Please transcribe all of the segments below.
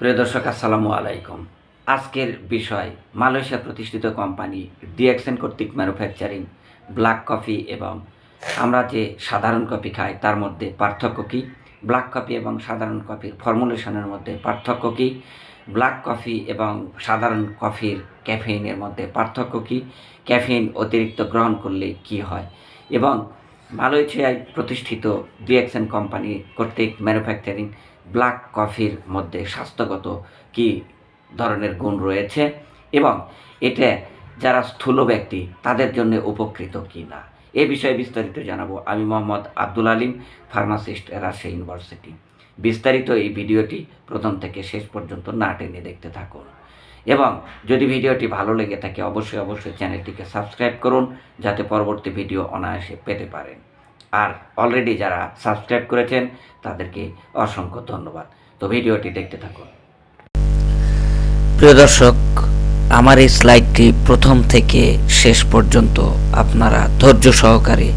প্রিয় দর্শক, আসসালামু আলাইকুম। আজকের বিষয় মালয়েশিয়া প্রতিষ্ঠিত কোম্পানি ডিএক্সএন কর্তৃক ম্যানুফ্যাকচারিং ব্ল্যাক কফি এবং আমরা যে সাধারণ কফি খাই তার মধ্যে পার্থক্য কী, ব্ল্যাক কফি এবং সাধারণ কফির ফর্মুলেশনের মধ্যে পার্থক্য কী, ব্ল্যাক কফি এবং সাধারণ কফির ক্যাফেইনের মধ্যে পার্থক্য কী, ক্যাফেইন অতিরিক্ত গ্রহণ করলে কী হয় এবং মালয়েশিয়ায় প্রতিষ্ঠিত ডিএক্সএন কোম্পানি কর্তৃক ম্যানুফ্যাকচারিং ব্ল্যাক কফির মধ্যে স্বাস্থ্যগত কী ধরনের গুণ রয়েছে এবং এটা যারা স্থূল ব্যক্তি তাদের জন্য উপকৃত কি না, এ বিষয়ে বিস্তারিত জানাবো। আমি মোহাম্মদ আব্দুল আলিম, ফার্মাসিস্ট, রাজশাহী ইউনিভার্সিটি। বিস্তারিত এই ভিডিওটি প্রথম থেকে শেষ পর্যন্ত না টেনে দেখতে থাকুন এবং যদি ভিডিওটি ভালো লেগে থাকে অবশ্যই চ্যানেলটিকে সাবস্ক্রাইব করুন যাতে পরবর্তী ভিডিও অনায়াসে পেতে পারেন। আর অলরেডি যারা সাবস্ক্রাইব করেছেন তাদেরকে অসংখ্য ধন্যবাদ। তো ভিডিওটি দেখতে থাকুন। প্রিয় দর্শক, আমার এই স্লাইডটি প্রথম থেকে শেষ পর্যন্ত আপনারা ধৈর্য সহকারে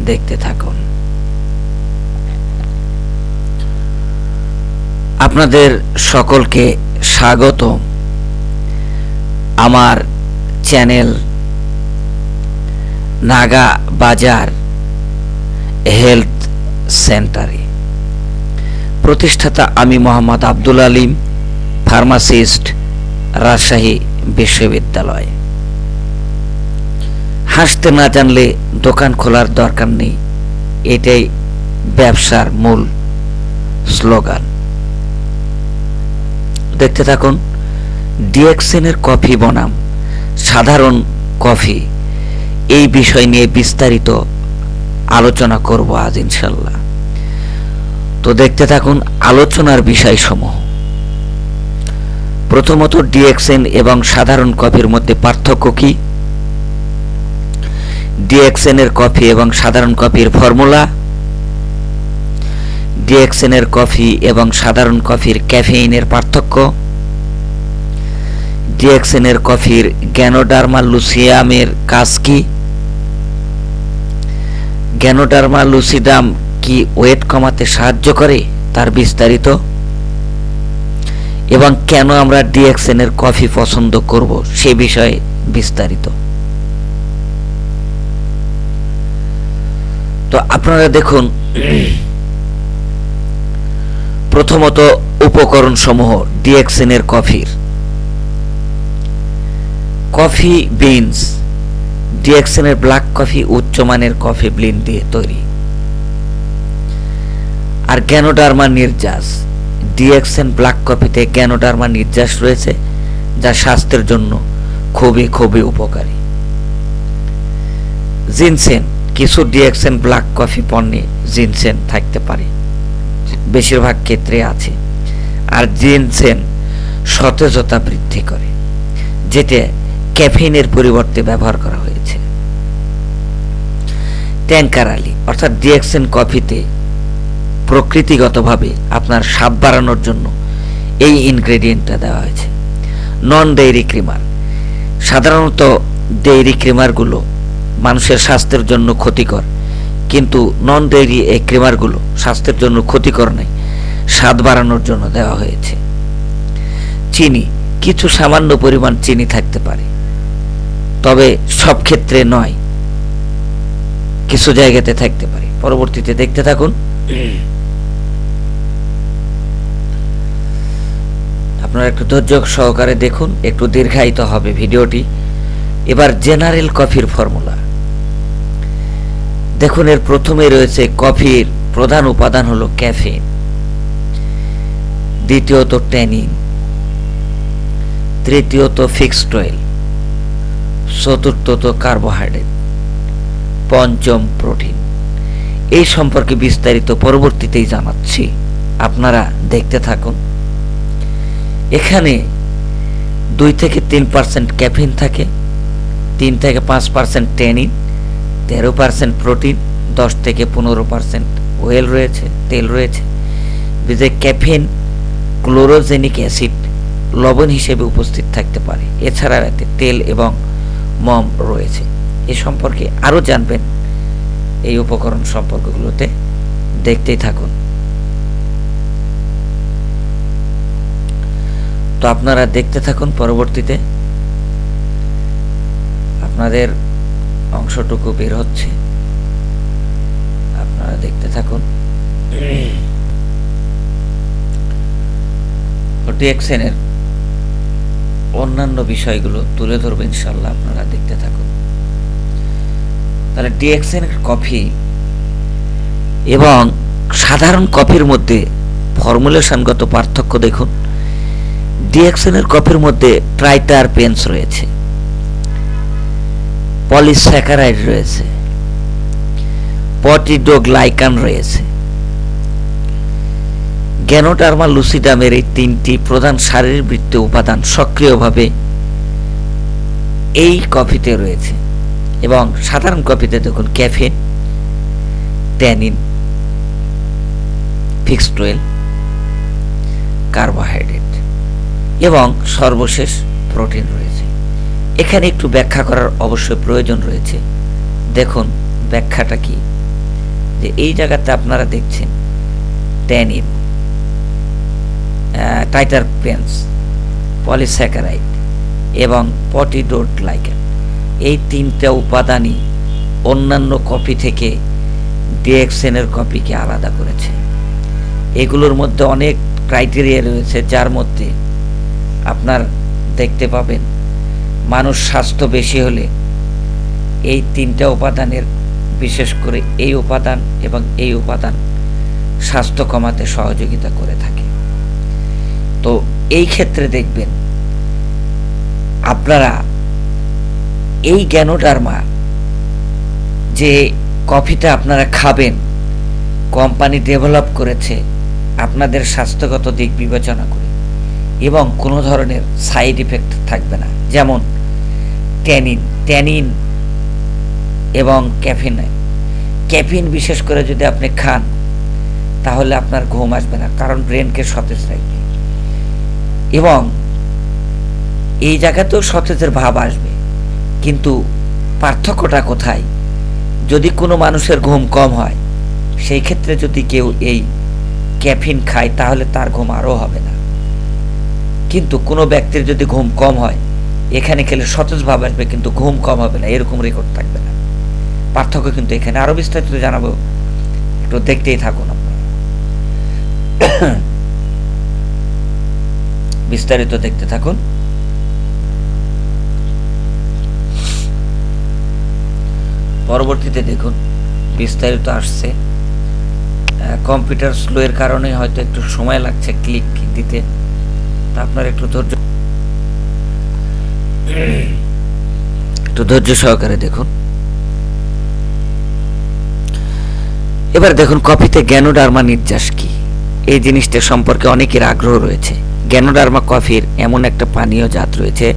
দেখতে থাকুন। আপনাদের সকলকে স্বাগত আমার চ্যানেল নাগা বাজার হেলথ সেন্টারে। প্রতিষ্ঠাতা আমি মোহাম্মদ আব্দুল আলিম, ফার্মাসিস্ট, রাজশাহী বিশ্ববিদ্যালয়। হাসতে না জানলে দোকান খোলার দরকার নেই, এটাই ব্যবসার মূল স্লোগান। দেখতে থাকুন। ডিএক্সএনের কফি বনাম সাধারণ কফি, এই বিষয় নিয়ে বিস্তারিত আলোচনা করব আজ ইনশাল্লাহ। তো দেখতে থাকুন আলোচনার বিষয়সমূহ। প্রথমত, ডিএক্সএন এবং সাধারণ কফির মধ্যে পার্থক্য কি, ডিএক্সএনের কফি এবং সাধারণ কফির ফর্মুলা, ডিএক্সএনের কফি এবং সাধারণ কফির ক্যাফেইনের পার্থক্য, ডিএক্সএনের কফির গ্যানোডার্মা লুসিয়ামের কাজ কি, গ্যানোডার্মা লুসিডাম কি ওয়েট কমাতে সাহায্য করে তার বিস্তারিত, এবং কেন আমরা ডিএক্সএনের কফি পছন্দ করব সে বিষয়ে বিস্তারিত। তো আপনারা দেখুন, প্রথমত উপকরণ সমূহ ডিএক্সএনের কফির। কফি বিনস, ডিএক্সএনের ব্ল্যাক কফি উচ্চমানের কফি বিন দিয়ে তৈরি। আর গ্যানোডার্মা নির্যাস, ডিএক্সএন ব্ল্যাক কফিতে গ্যানোডার্মা নির্যাস রয়েছে যা স্বাস্থ্যের জন্য খুবই উপকারী। জিনসেন, কিছু ডিএক্সএন ব্ল্যাক কফি পণ্যে জিনসেন থাকতে পারে, বেশিরভাগ ক্ষেত্রে আছে। আর জিনসেন সতেজতা বৃদ্ধি করে, যেটা ক্যাফেইনের পরিবর্তে ব্যবহার করা হয়েছে। ট্যাঙ্কারালি, অর্থাৎ ডিএক্সএন কফিতে প্রকৃতিগতভাবে আপনার স্বাদ বাড়ানোর জন্য এই ইনগ্রেডিয়েন্টটা দেওয়া হয়েছে। নন ডেইরি ক্রিমার, সাধারণত ডেইরি ক্রিমারগুলো মানুষের স্বাস্থ্যের জন্য ক্ষতিকর, কিন্তু নন ডেইরি এই ক্রিমারগুলো স্বাস্থ্যের জন্য ক্ষতিকর নয়, স্বাদ বাড়ানোর জন্য দেওয়া হয়েছে। চিনি, কিছু সামান্য পরিমাণ চিনি থাকতে পারে, তবে সব ক্ষেত্রে নয়, কিছু জায়গাতে থাকতে পারে। পরবর্তীতে দেখতে থাকুন। আপনারা একটু ধৈর্য সহকারে দেখুন, একটু দীর্ঘায়িত হবে ভিডিওটি। এবার জেনারেল কফির ফর্মুলা দেখুন। এর প্রথমে রয়েছে কফির প্রধান উপাদান হলো ক্যাফেইন, দ্বিতীয়ত ট্যানিন, তৃতীয়ত ফিক্সড অয়েল, চতুর্থত কার্বোহাইড্রেট, পঞ্চম প্রোটিন। এই সম্পর্কে বিস্তারিত পরবর্তীতেই জানাচ্ছি, আপনারা দেখতে থাকুন। এখানে 2 থেকে 3% ক্যাফেইন থাকে, 3 থেকে 5% ট্যানিন, 13% প্রোটিন, 10 থেকে 15% অয়েল রয়েছে, তেল রয়েছে। বিজয় ক্যাফেইন ক্লোরোজেনিক অ্যাসিড লবণ হিসেবে উপস্থিত থাকতে পারে। এছাড়াও এতে তেল এবং মম রয়েছে। এ সম্পর্কে আরও জানবেন এই উপকরণ সম্পর্কগুলোতে, দেখতেই থাকুন। তো আপনারা দেখতে থাকুন, পরবর্তীতে আপনাদের অংশটুকু বের হচ্ছে, আপনারা দেখতে থাকুন। ডিএক্সএন এর অন্যান্য বিষয়গুলো তুলে ধরবো ইনশাল্লাহ, আপনারা দেখতে থাকুন। তাহলে ডিএক্সএন এর কফি এবং সাধারণ কফির মধ্যে ফর্মুলেশনগত পার্থক্য দেখুন। ডিএক্সএন এর কফির মধ্যে ট্রাইটারপেনস রয়েছে, পলিস্যাকারাইড রয়েছে, পটিডোগ্লাইকান রয়েছে। গ্যানোডার্মা লুসিডামের এই তিনটি প্রধান শারীরবৃত্তীয় উপাদান সক্রিয়ভাবে এই কফিতে রয়েছে। এবং সাধারণ কফিতে দেখুন caffeine, tannin, fixed well, carbohydrate এবং সর্বশেষ প্রোটিন রয়েছে। এখানে একটু ব্যাখ্যা করার অবশ্যই প্রয়োজন রয়েছে। দেখুন ব্যাখ্যাটা কি, যে এই জায়গাতে আপনারা দেখছেন ট্যানিন, ট্রাইটারপেনস, পলিস্যাকারাইড এবং পটিডোগ্লাইকান, এই তিনটা উপাদানই অন্যান্য কফি থেকে ডিএক্সএন এর কফিকে আলাদা করেছে। এগুলোর মধ্যে অনেক ক্রাইটেরিয়া রয়েছে, যার মধ্যে আপনার দেখতে পাবেন মানুষ স্বাস্থ্য বেশি হলে এই তিনটা উপাদানের, বিশেষ করে এই উপাদান এবং এই উপাদান স্বাস্থ্য কমাতে সহযোগিতা করে থাকে। তো এই ক্ষেত্রে দেখবেন আপনারা এই গ্যানোডার্মা যে কফিটা আপনারা খাবেন, কোম্পানি ডেভেলপ করেছে আপনাদের স্বাস্থ্যগত দিক বিবেচনা করে, এবং কোনো ধরনের সাইড ইফেক্ট থাকবে না। যেমন ট্যানিন এবং ক্যাফিন বিশেষ করে যদি আপনি খান তাহলে আপনার ঘুম আসবে না, কারণ ব্রেনকে সতেজ রাখবে। এবং এই জায়গাতেও সতেজের ভাব আসবে, কিন্তু পার্থক্যটা কোথায়? যদি কোনো মানুষের ঘুম কম হয়, সেই ক্ষেত্রে যদি কেউ এই ক্যাফিন খায় তাহলে তার ঘুম আরও হবে না। কিন্তু কোনো ব্যক্তির যদি ঘুম কম হয়, এখানে খেলে সতেজ ভাব আসবে কিন্তু ঘুম কম হবে না, এরকম রেকর্ড থাকবে না। পার্থক্য কিন্তু এখানে। আরও বিস্তারিত জানাবো, একটু দেখতেই থাকুন আপনারা, বিস্তারিত দেখতে থাকুন। পরবর্তীতে দেখুন বিস্তারিত আসছে। কম্পিউটার স্লো এর কারণে হয়তো একটু সময় লাগছে ক্লিক দিতে, তা আপনারা একটু ধৈর্য সহকারে দেখুন। এবার দেখুন কফিতে গ্যানোডার্মা নির্যাস কি, এই জিনিসটা সম্পর্কে অনেকের আগ্রহ রয়েছে। গ্যানোডার্মা কফির এমন একটা পানীয় জাত রয়েছে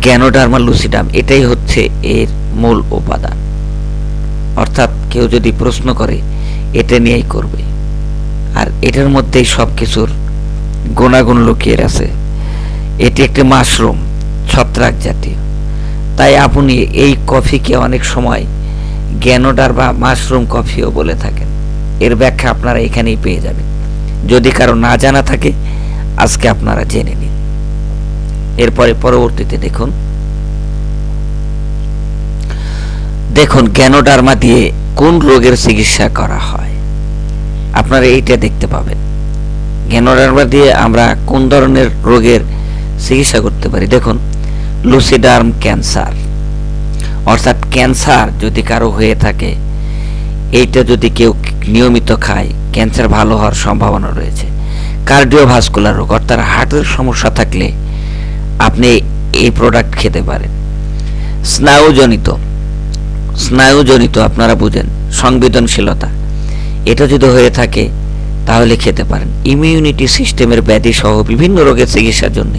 গ্যানোডার্মা লুসিডাম, এটাই হচ্ছে এর মূল উপাদান। অর্থাৎ কেউ যদি প্রশ্ন করে এটা নিয়েই করবে, আর এটার মধ্যেই সব কিছুর গুণাগুণ লুকিয়ে আছে। এটি একটি মাশরুম, ছত্রাক জাতীয়, তাই আপনি এই কফিকে অনেক সময় গ্যানোডার্মা মাশরুম কফিও বলে থাকেন। এর ব্যাখ্যা আপনারা এখানেই পেয়ে যাবেন। যদি কারো না জানা থাকে আজকে আপনারা জেনে নিন। এরপরে পরবর্তীতে দেখুন গ্যানোডার্মা দিয়ে কোন রোগের চিকিৎসা করা হয়, আপনারা এইটা দেখতে পাবেন। গ্যানোডার্মা দিয়ে আমরা কোন ধরনের রোগের চিকিৎসা করতে পারি। দেখুন লুসিডার্ম ক্যান্সার, অর্থাৎ ক্যান্সার যদি কারো হয়ে থাকে, এইটা যদি কেউ নিয়মিত খায় ক্যান্সার ভালো হওয়ার সম্ভাবনা রয়েছে। কার্ডিওভাস্কুলার রোগ, অর্থাৎ হার্টের সমস্যা থাকলে আপনি এই প্রোডাক্ট খেতে পারেন। স্নায়ুজনিত আপনারা বুঝেন, সংবেদনশীলতা, এটা যদি হয়ে থাকে তাহলে খেতে পারেন। ইমিউনিটি সিস্টেমের ব্যাধি সহ বিভিন্ন রোগের চিকিৎসার জন্য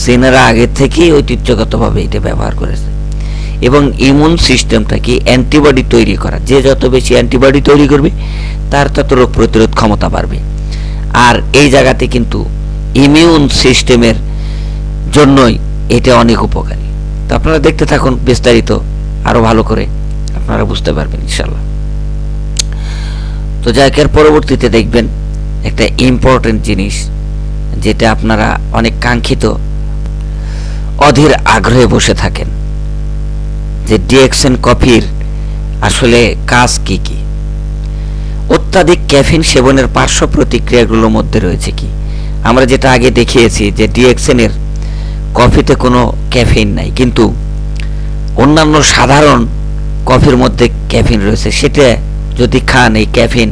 চীনারা আগে থেকেই ঐতিহ্যগতভাবে এটা ব্যবহার করেছে। এবং ইমিউন সিস্টেমটাকে অ্যান্টিবডি তৈরি করা, যে যত বেশি অ্যান্টিবডি তৈরি করবে তার তত রোগ প্রতিরোধ ক্ষমতা বাড়বে। আর এই জায়গাতে কিন্তু ইমিউন সিস্টেমের জন্যই এটা অনেক উপকারী। তো আপনারা দেখতে থাকুন বিস্তারিত, আরো ভালো করে আপনারা বুঝতে পারবেন ইনশাল্লাহ। তো যাই হোক, এর পরবর্তীতে দেখবেন একটা ইম্পর্টেন্ট জিনিস, যেটা আপনারা অনেক কাঙ্ক্ষিত অধীর আগ্রহে বসে থাকেন যে ডিএক্সএন কফির আসলে কাজ কি কি, অত্যাধিক ক্যাফিন সেবনের পার্শ্ব প্রতিক্রিয়াগুলোর মধ্যে রয়েছে কি। আমরা যেটা আগে দেখিয়েছি যে ডিএক্সএন এর কফিতে কোনো ক্যাফিন নাই, কিন্তু অন্যান্য সাধারণ কফির মধ্যে ক্যাফিন রয়েছে। সেটা যদি খান এই ক্যাফিন,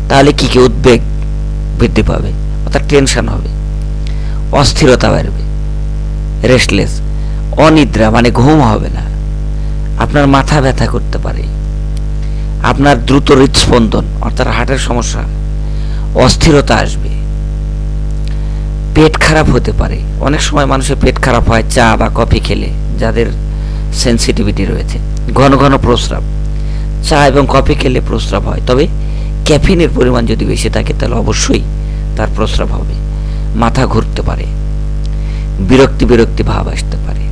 তাহলে কি কি উদ্বেগ বৃদ্ধি পাবে, অর্থাৎ টেনশন হবে, অস্থিরতা বাড়বে, রেস্টলেস, অনিদ্রা মানে ঘুম হবে না, আপনার মাথা ব্যথা করতে পারে, আপনার দ্রুত হৃদস্পন্দন অর্থাৎ হার্টের সমস্যা, অস্থিরতা আসবে, পেট খারাপ হতে পারে। অনেক সময় মানুষের পেট খারাপ হয় চা বা কফি খেলে, যাদের সেন্সিটিভিটি রয়েছে। ঘন ঘন প্রস্রাব, চা এবং কফি খেলে প্রস্রাব হয়, তবে ক্যাফিনের পরিমাণ যদি বেশি থাকে তাহলে অবশ্যই তার প্রস্রাব হবে। মাথা ঘুরতে পারে, বিরক্তি ভাব আসতে পারে,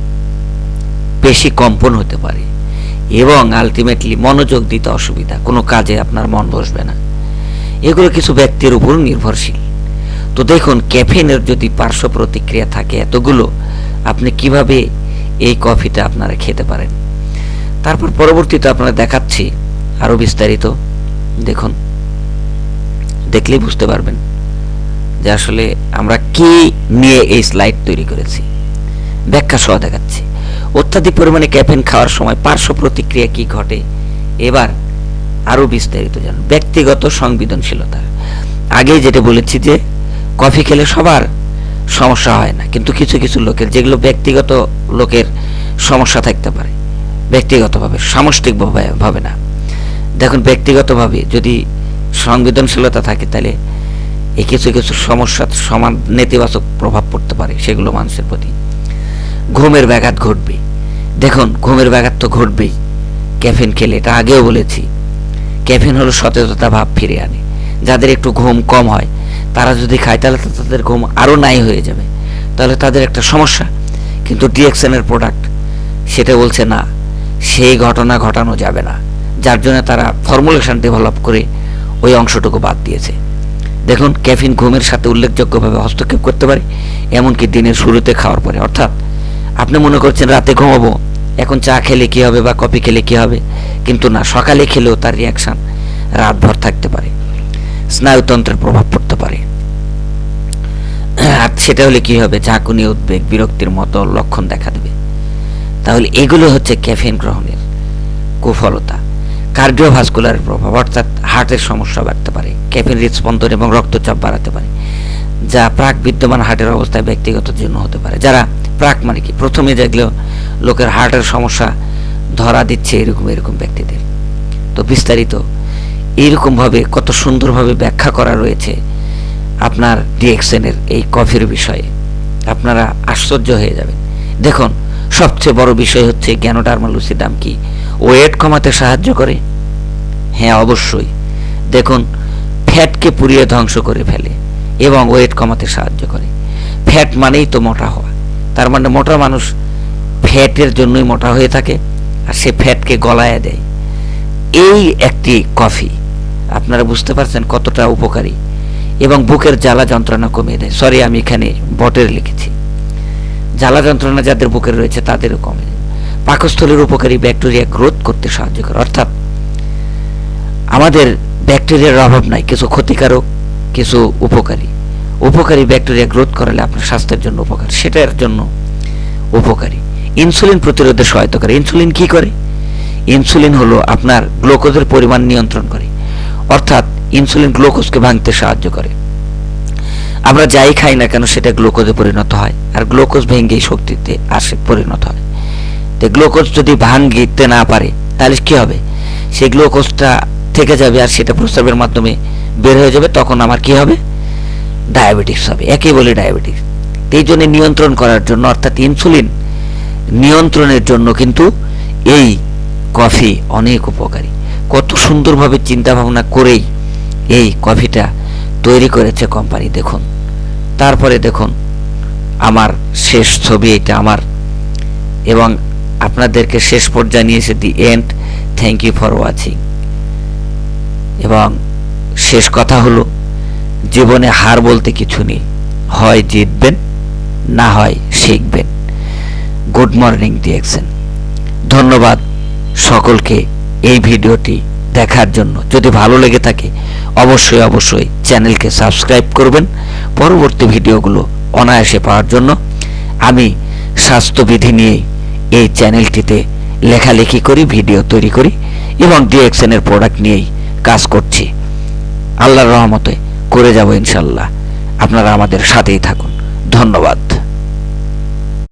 পেশি কম্পন হতে পারে এবং আলটিমেটলি মনোযোগ দিতে অসুবিধা, কোনো কাজে আপনার মন বসবে না। এগুলো কিছু ব্যক্তির উপর নির্ভরশীল। তো দেখুন, ক্যাফিনের যদি পার্শ্ব প্রতিক্রিয়া থাকে এতগুলো, আপনি কিভাবে এই কফিটা আপনারা খেতে পারেন। তারপর পরবর্তীতে আপনারা দেখাচ্ছি আরো বিস্তারিত। দেখুন, দেখলেই বুঝতে পারবেন যে আসলে আমরা কি নিয়ে এই স্লাইড তৈরি করেছি। ব্যাখ্যা সহ দেখাচ্ছি। অত্যাধিক পরিমাণে ক্যাফিন খাওয়ার সময় পার্শ্ব প্রতিক্রিয়া কি ঘটে, এবার আরো বিস্তারিত জানুন। ব্যক্তিগত সংবেদনশীলতা, আগেই যেটা বলেছি যে কফি খেলে সবার সমস্যা হয় না, কিন্তু কিছু কিছু লোকের, যেগুলো ব্যক্তিগত লোকের সমস্যা থাকতে পারে, ব্যক্তিগতভাবে, সামষ্টিকভাবে না। দেখুন, ব্যক্তিগতভাবে যদি সংবেদনশীলতা থাকে তাহলে এই কিছু কিছু সমস্যার সমান নেতিবাচক প্রভাব পড়তে পারে সেগুলো মানুষের প্রতি। ঘুমের ব্যাঘাত ঘটবে। দেখুন, ঘুমের ব্যাঘাত তো ঘটবেই ক্যাফিন খেলে, এটা আগেও বলেছি। ক্যাফিন হলো সতেজতা ভাব ফিরে আনে। যাদের একটু ঘুম কম হয় তারা যদি খায় তাহলে তাদের ঘুম আরও নাই হয়ে যাবে, তাহলে তাদের একটা সমস্যা। কিন্তু ডিএক্সএনের প্রোডাক্ট সেটা বলছে না, সেই ঘটনা ঘটানো যাবে না, যার জন্য তারা ফর্মুলেশন ডেভেলপ করে ওই অংশটুকু বাদ দিয়েছে। দেখুন, ক্যাফিন ঘুমের সাথে উল্লেখযোগ্যভাবে হস্তক্ষেপ করতে পারে, এমনকি দিনের শুরুতে খাওয়ার পরে। অর্থাৎ আপনি মনে করছেন রাতে ঘুমাবো, এখন চা খেলে কি হবে বা কফি খেলে কি হবে, কিন্তু না, সকালে খেলেও তার রিয়াকশান রাতভর থাকতে পারে, স্নায়ুতন্ত্রের প্রভাব পড়তে পারে। আর সেটা হলে কি হবে, ঝাঁকুনি, উদ্বেগ, বিরক্তির মতো লক্ষণ দেখা দেবে। তাহলে এগুলো হচ্ছে ক্যাফিন গ্রহণের কুফলতা। কার্ডিওভাস্কুলার প্রভাব, অর্থাৎ হার্টের সমস্যা বাড়তে পারে। ক্যাফিন হৃদস্পন্দন এবং রক্তচাপ বাড়াতে পারে, যা প্রাক বিদ্যমান হার্টের অবস্থায় ব্যক্তিগত জন্য হতে পারে। যারা প্রাক মানে কি, প্রথমে যেগুলো লোকের হার্টের সমস্যা ধরা দিচ্ছে এরকম ব্যক্তিদের। তো বিস্তারিত এইরকমভাবে কত সুন্দরভাবে ব্যাখ্যা করা রয়েছে আপনার ডিএক্সএনের এই কফির বিষয়ে, আপনারা আশ্চর্য হয়ে যাবেন। দেখুন, সবচেয়ে বড় বিষয় হচ্ছে গ্যানোডার্মা লুসিডাম কি ওয়েট কমাতে সাহায্য করে? হ্যাঁ, অবশ্যই। দেখুন, ফ্যাটকে পুড়িয়ে ধ্বংস করে ফেলে এবং ওয়েট কমাতে সাহায্য করে। ফ্যাট মানেই তো মোটা হওয়া, তার মানে মোটা মানুষ ফ্যাটের জন্যই মোটা হয়ে থাকে, আর সে ফ্যাটকে গলায় দেয়। এই একটি কফি আপনারা বুঝতে পারছেন কতটা উপকারী, এবং বুকের জ্বালা যন্ত্রণা কমিয়ে দেয়। সরি, আমি এখানে বটের লিখেছি। জ্বালা যন্ত্রণা যাদের বুকের রয়েছে তাদেরও কমে যায়। পাকস্থলীর উপকারী ব্যাকটেরিয়া গ্রোথ করতে সাহায্য করে, অর্থাৎ আমাদের ব্যাকটেরিয়ার অভাব নাই, কিছু ক্ষতিকারক, কিছু উপকারী ব্যাকটেরিয়া গ্রোথ করালে আপনার স্বাস্থ্যের জন্য উপকার, সেটার জন্য উপকারী। ইনসুলিন প্রতিরোধে সহায়তা করে। ইনসুলিন কি করে? ইনসুলিন হলো আপনার গ্লুকোজের পরিমাণ নিয়ন্ত্রণ করে, অর্থাৎ ইনসুলিন গ্লুকোজকে ভাঙতে সাহায্য করে। আমরা যাই খাই না কেন সেটা গ্লুকোজে পরিণত হয়, আর গ্লুকোজ ভেঙেই শক্তিতে আসে পরিণত হয়। তো গ্লুকোজ যদি ভাঙতে না পারে তাহলে কি হবে, সেই গ্লুকোজটা থেকে যাবে আর সেটা প্রস্রাবের মাধ্যমে বের হয়ে যাবে, তখন আমার কি হবে, ডায়াবেটিস হবে। একেই বলে ডায়াবেটিস। এই জন্য নিয়ন্ত্রণ করার জন্য, অর্থাৎ ইনসুলিন নিয়ন্ত্রণের জন্য কিন্তু এই কফি অনেক উপকারী। কত সুন্দরভাবে চিন্তা ভাবনা করেই এই কফিটা তৈরি করেছে কোম্পানি। দেখুন, তারপরে দেখুন আমার শেষ ছবি এটা আমার, এবং আপনাদেরকে শেষ পর্যায়ে নিয়ে এসে the end. Thank you for watching. এবং শেষ কথা হলো, জীবনে হার বলতে কিছু নেই, হয় জিতবেন, না হয় শিখবেন। Good morning DXN. ধন্যবাদ সকলকে এই ভিডিওটি দেখার জন্য। যদি ভালো লেগে থাকে অবশ্যই চ্যানেলকে সাবস্ক্রাইব করবেন। পরবর্তী ভিডিওগুলো অনায়াসে পাওয়ার জন্য আমি স্বাস্থ্যবিধি নিয়ে এই চ্যানেলটিতে লেখালেখি করি, ভিডিও তৈরি করি এবং ডিএক্সএনের প্রোডাক্ট নিয়েই কাজ করছি। আল্লাহর রহমতে করে যাব ইনশাল্লাহ। আপনারা আমাদের সাথেই থাকুন। ধন্যবাদ।